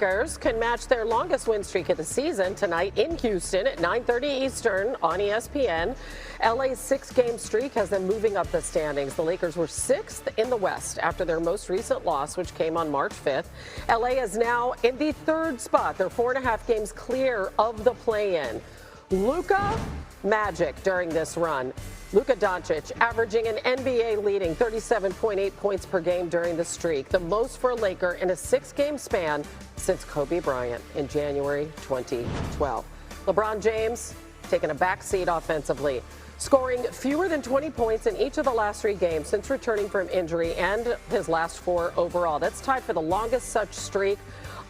Lakers can match their longest win streak of the season tonight in Houston at 9:30 Eastern on ESPN. LA's 6-game streak has them moving up the standings. The Lakers were 6th in the West after their most recent loss, which came on March 5th. LA is now in the 3rd spot. They're 4.5 games clear of the play-in. Luka Magic during this run. Luka Doncic averaging an NBA-leading 37.8 points per game during the streak, the most for a Laker in a 6-game span since Kobe Bryant in January 2012. LeBron James taking a backseat offensively, scoring fewer than 20 points in each of the last 3 games since returning from injury and his last 4 overall. That's tied for the longest such streak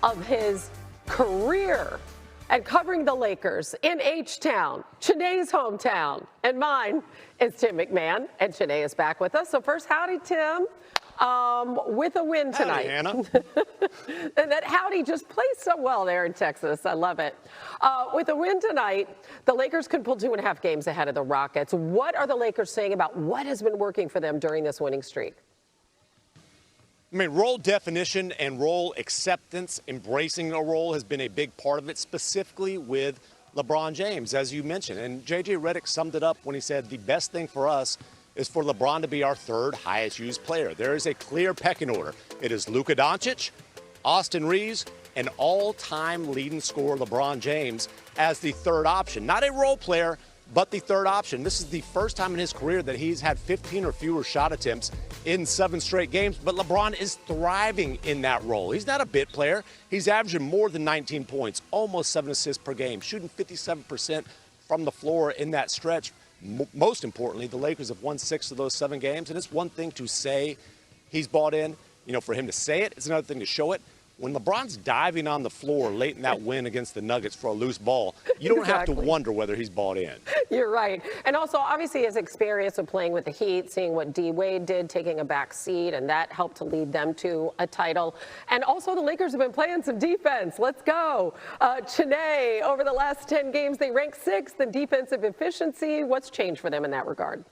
of his career. And covering the Lakers in H-Town, Chiney's hometown, and mine is Tim McMahon, and Chiney is back with us. So first, howdy, Tim, with a win tonight. Howdy, Hannah. And that howdy just plays so well there in Texas. I love it. With a win tonight, the Lakers could pull 2.5 games ahead of the Rockets. What are the Lakers saying about what has been working for them during this winning streak? I mean, role definition and role acceptance, embracing a role has been a big part of it, specifically with LeBron James, as you mentioned. And J.J. Redick summed it up when he said the best thing for us is for LeBron to be our 3rd highest used player. There is a clear pecking order. It is Luka Doncic, Austin Reaves, and all-time leading scorer LeBron James as the 3rd option. Not a role player, but the 3rd option. This is the first time in his career that he's had 15 or fewer shot attempts in 7 straight games, but LeBron is thriving in that role. He's not a bit player. He's averaging more than 19 points, almost 7 assists per game, shooting 57% from the floor in that stretch. Most importantly, the Lakers have won 6 of those 7 games, and it's one thing to say he's bought in. You know, for him to say it, it's another thing to show it. When LeBron's diving on the floor late in that win against the Nuggets for a loose ball, you don't have to wonder whether he's bought in. You're right. And also, obviously, his experience of playing with the Heat, seeing what D. Wade did, taking a back seat, and that helped to lead them to a title. And also, the Lakers have been playing some defense. Let's go. Chiney, over the last 10 games, they rank 6th in defensive efficiency. What's changed for them in that regard?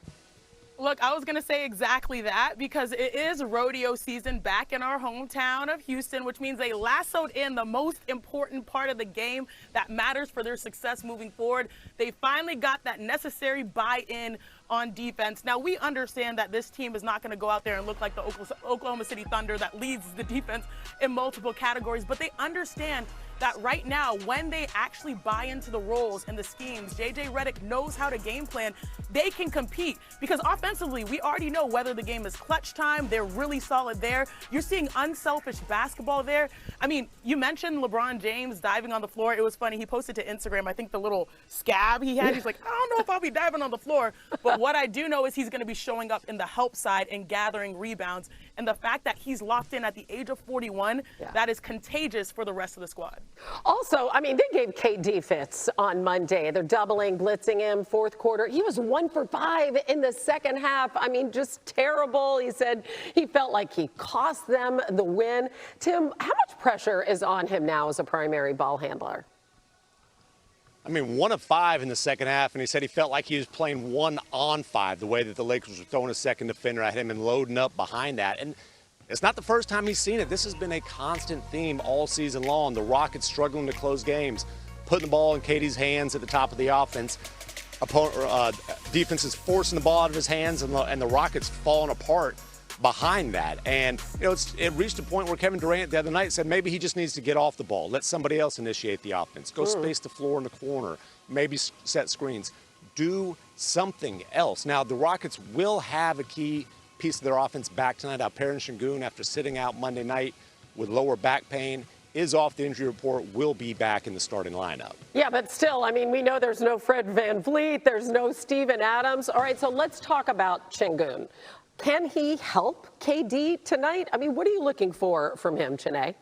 Look, I was going to say exactly that because it is rodeo season back in our hometown of Houston, which means they lassoed in the most important part of the game that matters for their success moving forward. They finally got that necessary buy-in on defense. Now, we understand that this team is not going to go out there and look like the Oklahoma City Thunder that leads the defense in multiple categories, but they understand that right now, when they actually buy into the roles and the schemes, J.J. Redick knows how to game plan, they can compete. Because offensively, we already know whether the game is clutch time, they're really solid there. You're seeing unselfish basketball there. I mean, you mentioned LeBron James diving on the floor. It was funny. He posted to Instagram, I think the little scab he had. He's like, I don't know if I'll be diving on the floor. But what I do know is he's going to be showing up in the help side and gathering rebounds. And the fact that he's locked in at the age of 41, that is contagious for the rest of the squad. Also, I mean, they gave KD fits on Monday. They're doubling, blitzing him, 4th quarter. He was 1 for 5 in the 2nd half. I mean, just terrible. He said he felt like he cost them the win. Tim, how much pressure is on him now as a primary ball handler? I mean, 1 of 5 in the 2nd half, and he said he felt like he was playing 1 on 5, the way that the Lakers were throwing a second defender at him and loading up behind that. And it's not the first time he's seen it. This has been a constant theme all season long. The Rockets struggling to close games, putting the ball in KD's hands at the top of the offense. Defense is forcing the ball out of his hands, and the Rockets falling apart behind that. And, you know, it reached a point where Kevin Durant the other night said maybe he just needs to get off the ball, let somebody else initiate the offense, go space the floor in the corner, maybe set screens, do something else. Now, the Rockets will have a key piece of their offense back tonight. Alperen Sengun, after sitting out Monday night with lower back pain, is off the injury report, will be back in the starting lineup. Yeah, but still, I mean, we know there's no Fred VanVleet, there's no Steven Adams. All right, so let's talk about Sengun. Can he help KD tonight? I mean, what are you looking for from him, Chiney?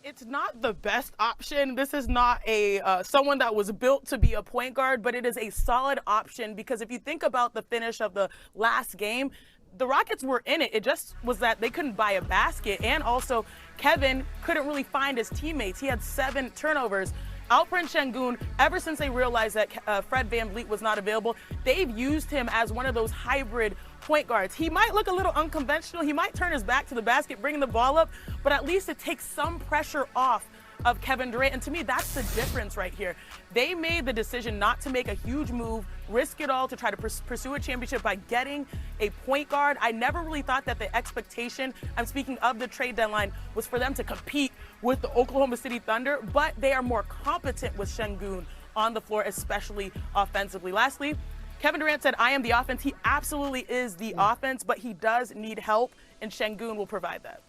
It's not the best option. This is not a someone that was built to be a point guard, but it is a solid option because if you think about the finish of the last game, the Rockets were in it. It just was that they couldn't buy a basket, and also Kevin couldn't really find his teammates. He had 7 turnovers. Alperen Sengun, ever since they realized that Fred VanVleet was not available, they've used him as one of those hybrid point guards. He might look a little unconventional. He might turn his back to the basket, bringing the ball up, but at least it takes some pressure off of Kevin Durant. And to me, that's the difference right here. They made the decision not to make a huge move, risk it all to try to pursue a championship by getting a point guard. I never really thought that the expectation, I'm speaking of the trade deadline, was for them to compete with the Oklahoma City Thunder, but they are more competent with Şengün on the floor, especially offensively. Lastly, Kevin Durant said, I am the offense. He absolutely is the offense, but he does need help, and Şengün will provide that.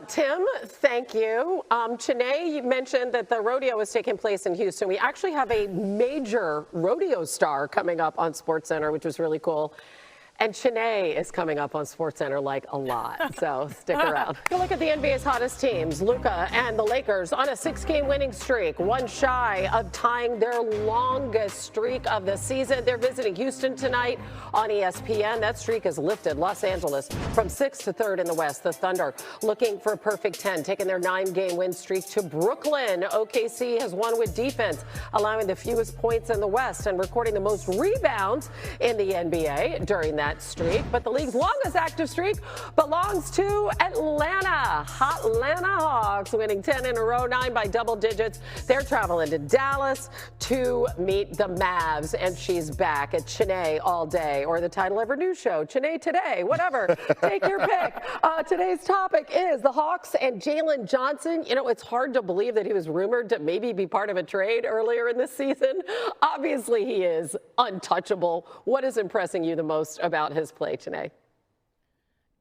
Tim, thank you. Chiney, you mentioned that the rodeo is taking place in Houston. We actually have a major rodeo star coming up on SportsCenter, which is really cool. And Chiney is coming up on SportsCenter like a lot, so stick around. Go look at the NBA's hottest teams. Luka and the Lakers on a 6-game winning streak, one shy of tying their longest streak of the season. They're visiting Houston tonight on ESPN. That streak has lifted Los Angeles from 6th to 3rd in the West. The Thunder looking for a perfect 10, taking their 9-game win streak to Brooklyn. OKC has won with defense, allowing the fewest points in the West and recording the most rebounds in the NBA during that streak. But the league's longest active streak belongs to Atlanta. Atlanta Hawks winning 10 in a row, 9 by double digits. They're traveling to Dallas to meet the Mavs, and she's back at Chiney all day, or the title of her new show, Chiney Today, whatever. Take your pick. Today's topic is the Hawks and Jalen Johnson. You know, it's hard to believe that he was rumored to maybe be part of a trade earlier in the season. Obviously, he is untouchable. What is impressing you the most about his play today?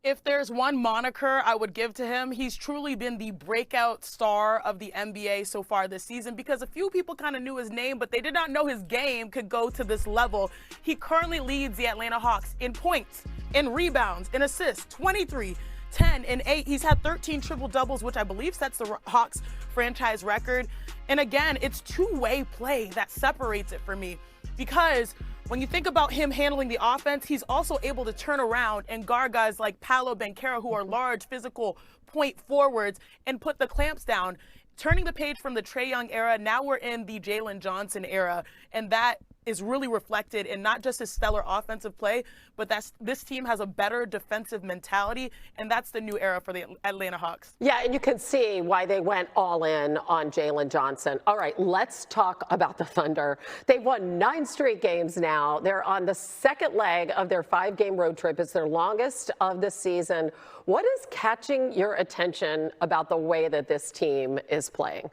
If there's one moniker I would give to him, he's truly been the breakout star of the NBA so far this season, because a few people kind of knew his name, but they did not know his game could go to this level. He currently leads the Atlanta Hawks in points, in rebounds, in assists, 23, 10, and 8. He's had 13 triple-doubles, which I believe sets the Hawks franchise record. And again, it's two-way play that separates it for me, because when you think about him handling the offense, he's also able to turn around and guard guys like Paolo Banchero, who are large, physical point forwards, and put the clamps down. Turning the page from the Trae Young era, now we're in the Jalen Johnson era, and that is really reflected in not just his stellar offensive play, but this team has a better defensive mentality, and that's the new era for the Atlanta Hawks. Yeah, and you can see why they went all in on Jalen Johnson. All right, let's talk about the Thunder. They've won 9 straight games now. They're on the second leg of their 5-game road trip. It's their longest of the season. What is catching your attention about the way that this team is playing?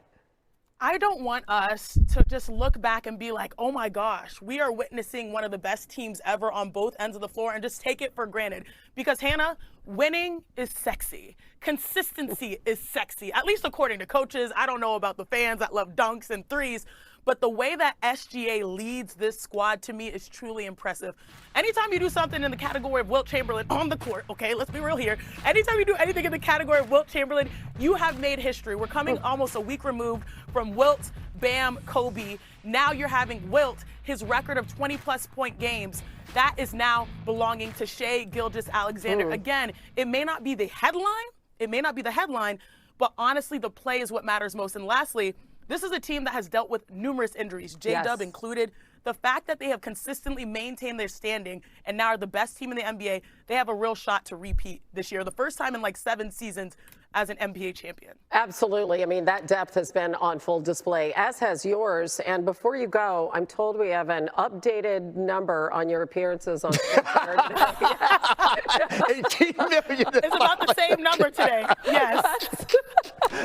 I don't want us to just look back and be like, oh my gosh, we are witnessing one of the best teams ever on both ends of the floor and just take it for granted. Because, Hannah, winning is sexy. Consistency is sexy, at least according to coaches. I don't know about the fans that love dunks and threes, but the way that SGA leads this squad, to me, is truly impressive. Anytime you do something in the category of Wilt Chamberlain on the court, okay, let's be real here. Anytime you do anything in the category of Wilt Chamberlain, you have made history. We're coming almost a week removed from Wilt, Bam, Kobe. Now you're having Wilt, his record of 20-plus point games. That is now belonging to Shai Gilgeous-Alexander. Again, it may not be the headline, but honestly, the play is what matters most. And lastly, this is a team that has dealt with numerous injuries, J-Dub included. The fact that they have consistently maintained their standing and now are the best team in the NBA, they have a real shot to repeat this year. The first time in like 7 seasons as an NBA champion. Absolutely. I mean, that depth has been on full display, as has yours. And before you go, I'm told we have an updated number on your appearances on Twitter today. 18 million. It's about the same number today. Yes.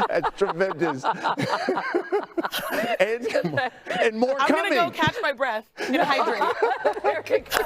That's tremendous. and more I'm coming. going to go catch my breath and hydrate. Very good.